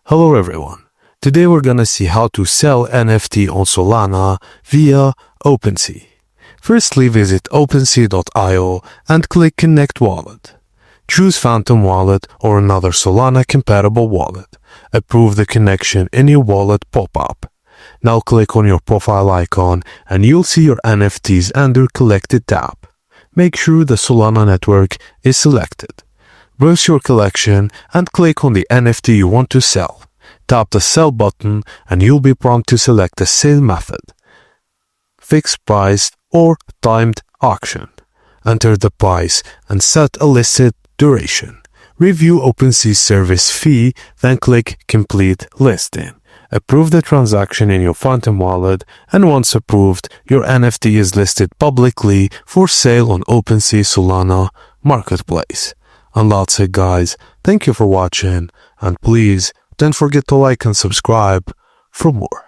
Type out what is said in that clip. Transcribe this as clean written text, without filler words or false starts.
Hello everyone. Today we're gonna see how to sell NFT on Solana via OpenSea. Firstly, visit OpenSea.io and click Connect Wallet. Choose Phantom Wallet or another Solana compatible wallet. Approve the connection in your wallet pop-up. Now click on your profile icon and you'll see your NFTs under Collected tab. Make sure the Solana network is selected. Browse your collection and click on the NFT you want to sell. Tap the Sell button and you'll be prompted to select the sale method, fixed price or timed auction. Enter the price and set a listed duration. Review OpenSea's service fee, then click Complete Listing. Approve the transaction in your Phantom wallet, and once approved, your NFT is listed publicly for sale on OpenSea Solana Marketplace. And that's it, guys. Thank you for watching, and please don't forget to like and subscribe for more.